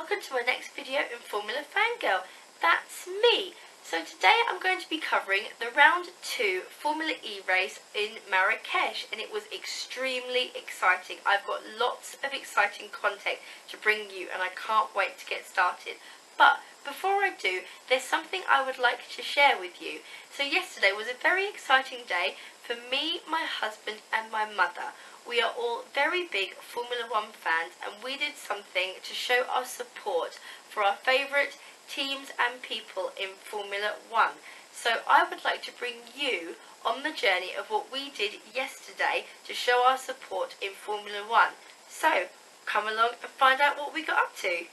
welcome to my next video in Formula Fangirl. That's me. So today I'm going to be covering the round 2 Formula E race in Marrakesh, and it was extremely exciting. I've got lots of exciting content to bring you and I can't wait to get started. But before I do, there's something I would like to share with you. So yesterday was a very exciting day for me, my husband and my mother. We are all very big Formula 1 fans, and we did something to show our support for our favourite teams and people in Formula 1. So I would like to bring you on the journey of what we did yesterday to show our support in Formula 1. So come along and find out what we got up to.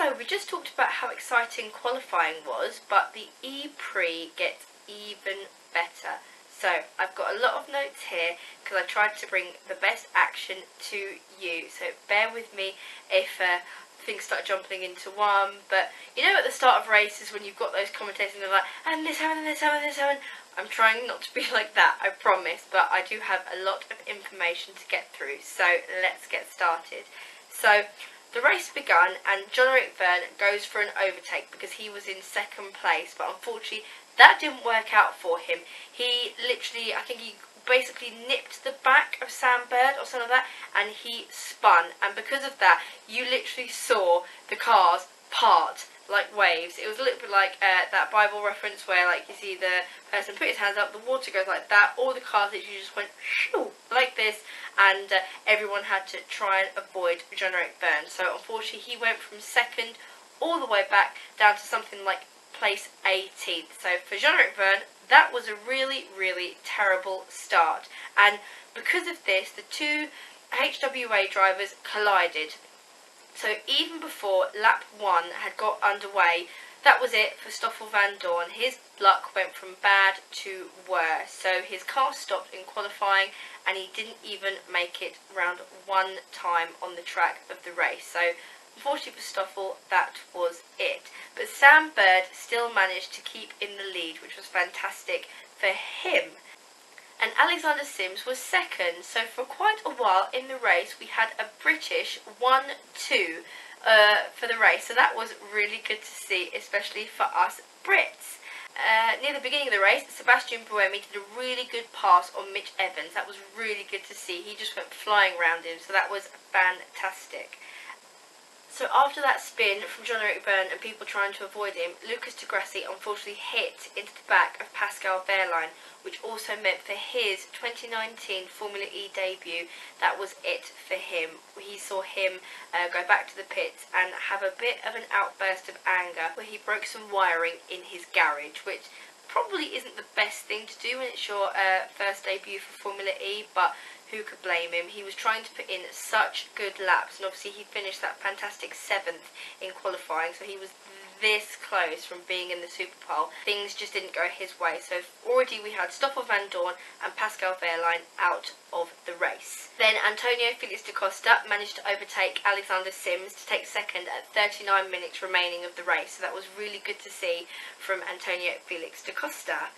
So we just talked about how exciting qualifying was, but the E-Prix gets even better. So I've got a lot of notes here because I tried to bring the best action to you. So bear with me if things start jumping into one. But you know, at the start of races when you've got those commentators and they're like, and this happened, and this happened, and this happened. I'm trying not to be like that, I promise, but I do have a lot of information to get through. So let's get started. So the race begun and John Verne goes for an overtake because he was in second place, but unfortunately That didn't work out for him. He literally, I think he basically nipped the back of Sam Bird or something like that, and he spun. And because of that, you literally saw the cars part like waves. It was a little bit like that Bible reference where like you see the person put his hands up, the water goes like that, all the cars literally just went shoo, like this, and everyone had to try and avoid John Eric Byrne. So unfortunately he went from second all the way back down to something like place 18th. So for John Eric Byrne, that was a really, really terrible start. And because of this, the two HWA drivers collided. So even before lap 1 had got underway, that was it for Stoffel Vandoorne. His luck went from bad to worse. So his car stopped in qualifying and he didn't even make it round one time on the track of the race. So unfortunately for Stoffel, that was it. But Sam Bird still managed to keep in the lead, which was fantastic for him. And Alexander Sims was second. So for quite a while in the race, we had a British 1-2 for the race. So that was really good to see, especially for us Brits. Near the beginning of the race, Sebastian Buemi did a really good pass on Mitch Evans. That was really good to see. He just went flying around him, so that was fantastic. So after that spin from John Eric Byrne and people trying to avoid him, Lucas di Grassi unfortunately hit into the back of Pascal Wehrlein, which also meant for his 2019 Formula E debut, that was it for him. We saw him go back to the pits and have a bit of an outburst of anger where he broke some wiring in his garage, which probably isn't the best thing to do when it's your first debut for Formula E, but who could blame him? He was trying to put in such good laps, and obviously he finished that fantastic 7th in qualifying, so he was this close from being in the Super Pole. Things just didn't go his way, so already we had Stoffel Vandoorne and Pascal Wehrlein out of the race. Then Antonio Felix da Costa managed to overtake Alexander Sims to take second at 39 minutes remaining of the race, so that was really good to see from Antonio Felix da Costa.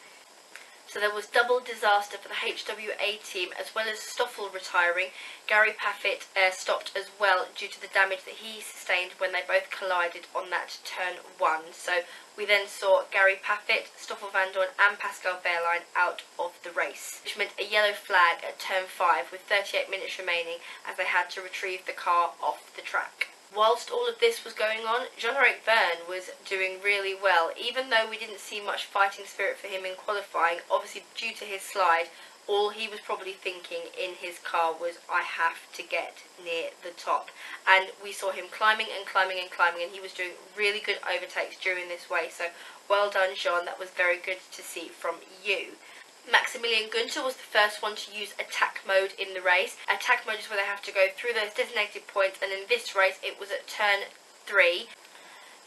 So there was double disaster for the HWA team, as well as Stoffel retiring. Gary Paffett stopped as well due to the damage that he sustained when they both collided on that turn 1. So we then saw Gary Paffett, Stoffel Vandoorne and Pascal Wehrlein out of the race, which meant a yellow flag at turn 5 with 38 minutes remaining as they had to retrieve the car off the track. Whilst all of this was going on, John Eric Byrne was doing really well. Even though we didn't see much fighting spirit for him in qualifying, obviously due to his slide, all he was probably thinking in his car was, I have to get near the top. And we saw him climbing and climbing and climbing, and he was doing really good overtakes during this race. So well done, Jean. That was very good to see from you. Maximilian Günther was the first one to use attack mode in the race. Attack mode is where they have to go through those designated points, and in this race it was at turn 3.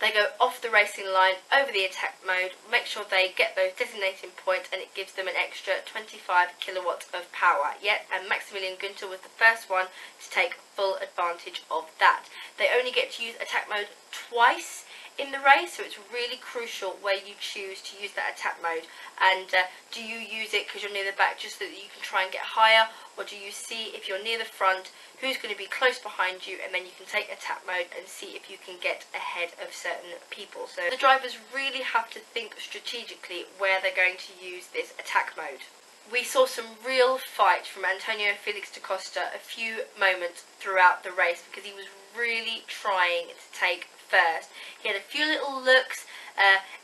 They go off the racing line, over the attack mode, make sure they get those designated points, and it gives them an extra 25 kilowatts of power. And Maximilian Günther was the first one to take full advantage of that. They only get to use attack mode twice in the race, so it's really crucial where you choose to use that attack mode. And do you use it because you're near the back just so that you can try and get higher, or do you see if you're near the front who's going to be close behind you, and then you can take attack mode and see if you can get ahead of certain people. So the drivers really have to think strategically where they're going to use this attack mode. We saw some real fight from Antonio Felix da Costa a few moments throughout the race because he was really trying to take first. He had a few little looks,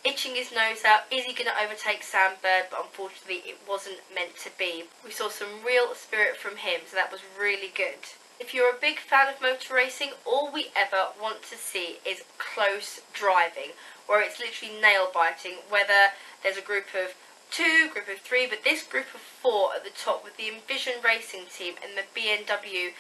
itching his nose out. Is he going to overtake Sam Bird? But unfortunately it wasn't meant to be. We saw some real spirit from him, so that was really good. If you're a big fan of motor racing, all we ever want to see is close driving, where it's literally nail biting, whether there's a group of 2, group of 3, but this group of 4 at the top with the Envision Racing team and the BMW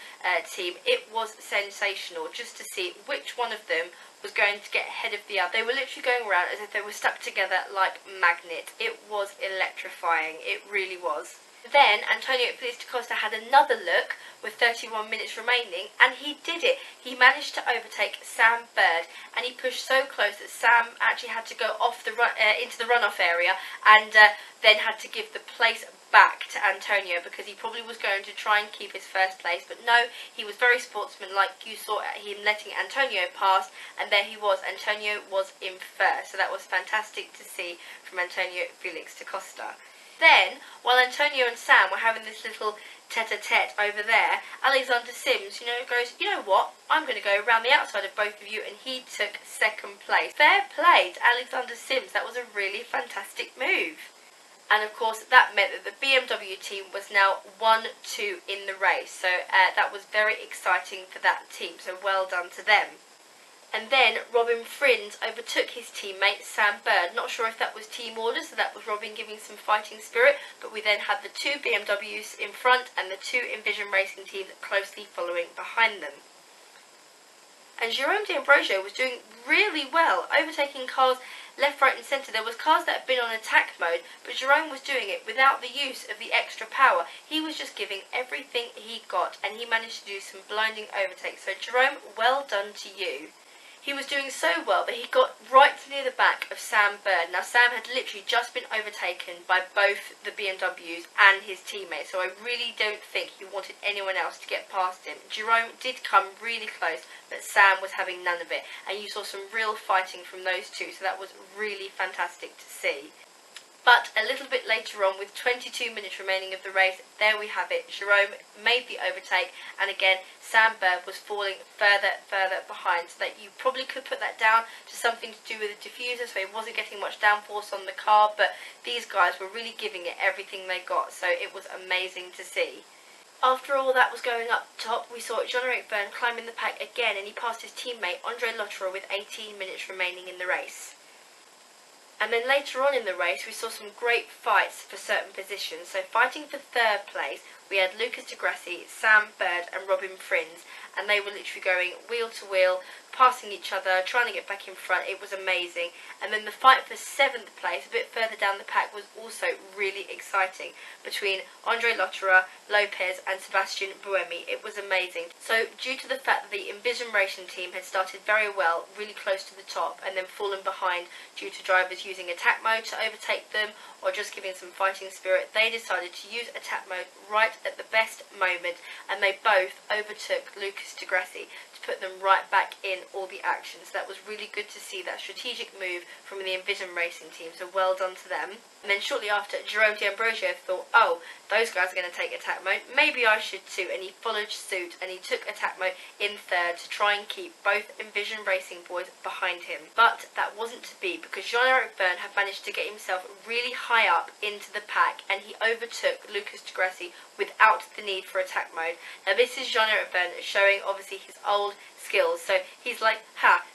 team, it was sensational just to see which one of them was going to get ahead of the other. They were literally going around as if they were stuck together like magnets. It was electrifying, it really was. Then Antonio Felix da Costa had another look with 31 minutes remaining, and he did it. He managed to overtake Sam Bird, and he pushed so close that Sam actually had to go off the into the runoff area, and then had to give the place back to Antonio because he probably was going to try and keep his first place, but no, he was very sportsmanlike. You saw him letting Antonio pass, and there he was. Antonio was in first, so that was fantastic to see from Antonio Felix da Costa. Then, while Antonio and Sam were having this little tete-a-tete over there, Alexander Sims, goes, you know what, I'm going to go around the outside of both of you, and he took second place. Fair play to Alexander Sims. That was a really fantastic move. And of course, that meant that the BMW team was now 1-2 in the race. So that was very exciting for that team. So well done to them. And then Robin Frins overtook his teammate Sam Bird. Not sure if that was team order, so that was Robin giving some fighting spirit. But we then had the two BMWs in front and the two Envision Racing teams closely following behind them. And Jerome D'Ambrosio was doing really well, overtaking cars left, right and centre. There was cars that had been on attack mode, but Jerome was doing it without the use of the extra power. He was just giving everything he got, and he managed to do some blinding overtakes. So Jerome, well done to you. He was doing so well that he got right near the back of Sam Bird. Now Sam had literally just been overtaken by both the BMWs and his teammates, so I really don't think he wanted anyone else to get past him. Jerome did come really close, but Sam was having none of it, and you saw some real fighting from those two, so that was really fantastic to see. But a little bit later on, with 22 minutes remaining of the race, there we have it. Jerome made the overtake, and again, Sam Bird was falling further behind, so that you probably could put that down to something to do with the diffuser, so he wasn't getting much downforce on the car, but these guys were really giving it everything they got, so it was amazing to see. After all that was going up top, we saw Jean-Eric Vergne climbing the pack again, and he passed his teammate Andre Lotterer with 18 minutes remaining in the race. And then later on in the race, we saw some great fights for certain positions. So fighting for third place, we had Lucas di Grassi, Sam Bird and Robin Frins, and they were literally going wheel to wheel, passing each other, trying to get back in front. It was amazing. And then the fight for 7th place, a bit further down the pack, was also really exciting between Andre Lotterer, Lopez and Sebastian Buemi. It was amazing. So due to the fact that the Envision Racing team had started very well, really close to the top, and then fallen behind due to drivers using attack mode to overtake them or just giving some fighting spirit, they decided to use attack mode right at the best moment, and they both overtook Lucas di Grassi to put them right back in all the action. So that was really good to see, that strategic move from the Envision Racing team, so well done to them. And then shortly after, Jerome D'Ambrosio thought, oh, those guys are going to take attack mode, maybe I should too, and he followed suit and he took attack mode in third to try and keep both Envision Racing boys behind him. But that wasn't to be, because Jean-Eric Vergne had managed to get himself really high up into the pack, and he overtook Lucas di Grassi without the need for attack mode. Now this is Jean-Eric Vergne showing obviously his old skills, so he's like,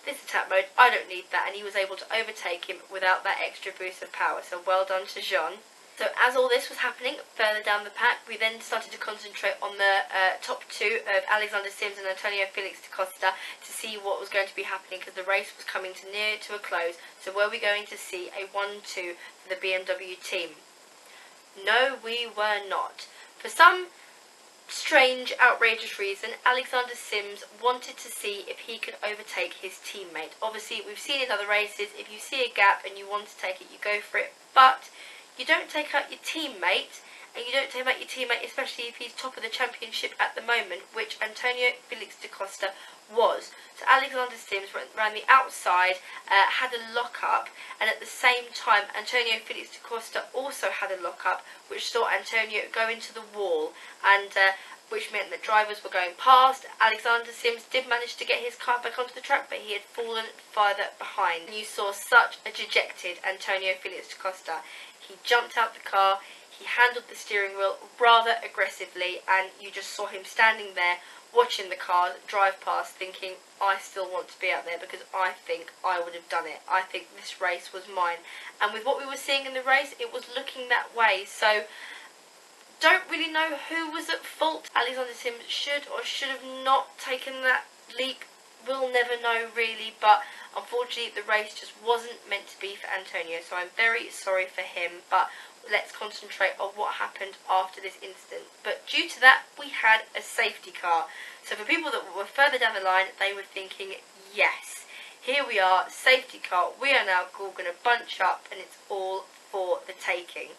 this attack mode, I don't need that, and he was able to overtake him without that extra boost of power, so well done to Jean. So as all this was happening further down the pack, we then started to concentrate on the top two of Alexander Sims and Antonio Felix da Costa to see what was going to be happening, because the race was coming near to a close. So were we going to see a 1-2 for the BMW team? No, we were not. For some strange, outrageous reason, Alexander Sims wanted to see if he could overtake his teammate. Obviously, we've seen in other races, if you see a gap and you want to take it, you go for it, but you don't take out your teammate, and you don't take out your teammate, especially if he's top of the championship at the moment, which Antonio Felix da Costa was. So Alexander Sims ran the outside, had a lock-up, and at the same time Antonio Felix da Costa also had a lock-up, which saw Antonio go into the wall, and which meant that drivers were going past. Alexander Sims did manage to get his car back onto the track, but he had fallen further behind. And you saw such a dejected Antonio Felix da Costa. He jumped out the car, he handled the steering wheel rather aggressively, and you just saw him standing there watching the cars drive past thinking, I still want to be out there because I think I would have done it. I think this race was mine. And with what we were seeing in the race, it was looking that way. So don't really know who was at fault. Alexander Sims should or should have not taken that leap. We'll never know really, but unfortunately the race just wasn't meant to be for Antonio, so I'm very sorry for him, but let's concentrate on what happened after this incident. But due to that, we had a safety car. So for people that were further down the line, they were thinking, yes, here we are, safety car, we are now all going to bunch up and it's all for the taking.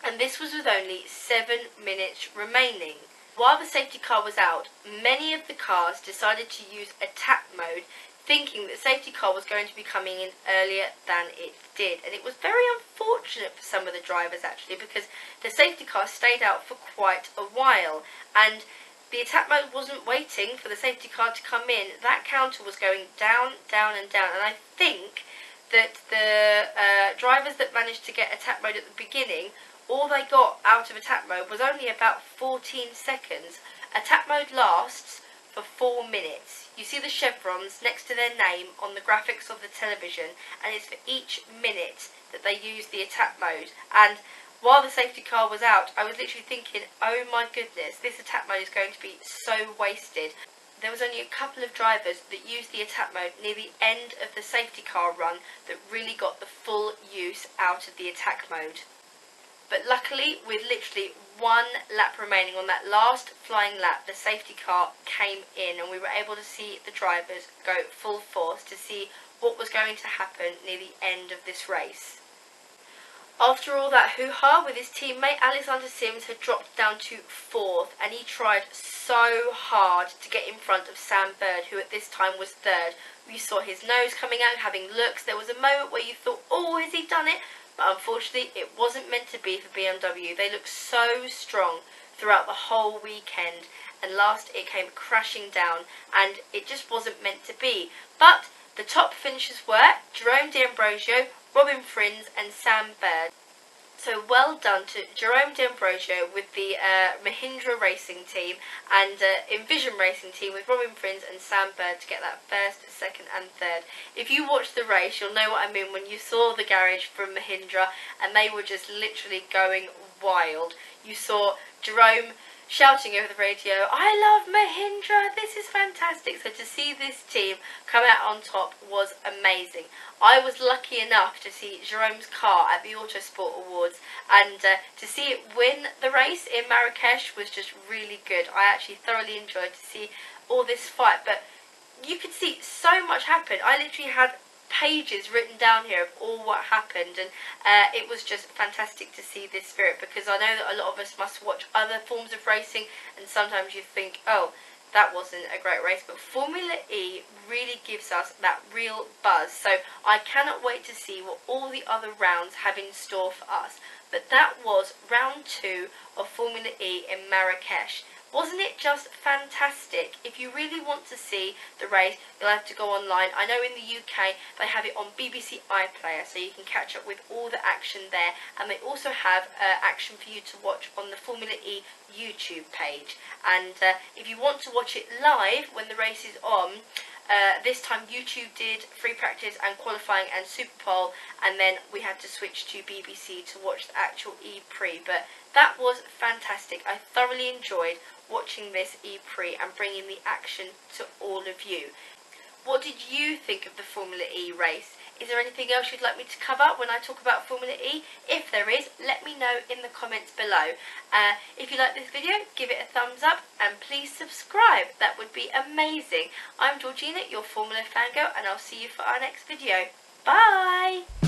and this was with only 7 minutes remaining. While the safety car was out, many of the cars decided to use attack mode, thinking that safety car was going to be coming in earlier than it did. And it was very unfortunate for some of the drivers actually, because the safety car stayed out for quite a while, and the attack mode wasn't waiting for the safety car to come in. That counter was going down, down and down, and I think that the drivers that managed to get attack mode at the beginning, all they got out of attack mode was only about 14 seconds. Attack mode lasts for 4 minutes. You see the chevrons next to their name on the graphics of the television, and it's for each minute that they use the attack mode. And while the safety car was out, I was literally thinking, oh my goodness, this attack mode is going to be so wasted. There was only a couple of drivers that used the attack mode near the end of the safety car run that really got the full use out of the attack mode. But luckily, with literally 1 lap remaining on that last flying lap, the safety car came in and we were able to see the drivers go full force to see what was going to happen near the end of this race. After all that hoo-ha with his teammate, Alexander Sims had dropped down to 4th, and he tried so hard to get in front of Sam Bird, who at this time was 3rd. You saw his nose coming out, having looks. There was a moment where you thought, oh, has he done it? But unfortunately, it wasn't meant to be for BMW. They looked so strong throughout the whole weekend, and last it came crashing down, and it just wasn't meant to be. But the top finishers were Jerome D'Ambrosio, Robin Frins and Sam Bird. So well done to Jerome D'Ambrosio with the Mahindra racing team, and Envision racing team with Robin Frins and Sam Bird to get that 1st, 2nd and 3rd. If you watched the race, you'll know what I mean when you saw the garage from Mahindra and they were just literally going wild. You saw Jerome shouting over the radio, I love Mahindra, this is fantastic. So to see this team come out on top was amazing. I was lucky enough to see Jerome's car at the Autosport Awards, and to see it win the race in Marrakesh was just really good. I actually thoroughly enjoyed to see all this fight, but you could see so much happen. I literally had pages written down here of all what happened, and it was just fantastic to see this spirit, because I know that a lot of us must watch other forms of racing and sometimes you think, oh, that wasn't a great race, but Formula E really gives us that real buzz. So I cannot wait to see what all the other rounds have in store for us. But that was round 2 of Formula E in Marrakesh. Wasn't it just fantastic? If you really want to see the race, you'll have to go online. I know in the UK they have it on BBC iPlayer, so you can catch up with all the action there. And they also have action for you to watch on the Formula E YouTube page. And if you want to watch it live when the race is on, this time YouTube did free practice and qualifying and Superpole, and then we had to switch to BBC to watch the actual E-Prix. But that was fantastic. I thoroughly enjoyed watching this E-Prix and bringing the action to all of you. What did you think of the Formula E race? Is there anything else you'd like me to cover when I talk about Formula E? If there is, let me know in the comments below. If you like this video, give it a thumbs up and please subscribe. That would be amazing. I'm Georgina, your Formula Fangirl, and I'll see you for our next video. Bye!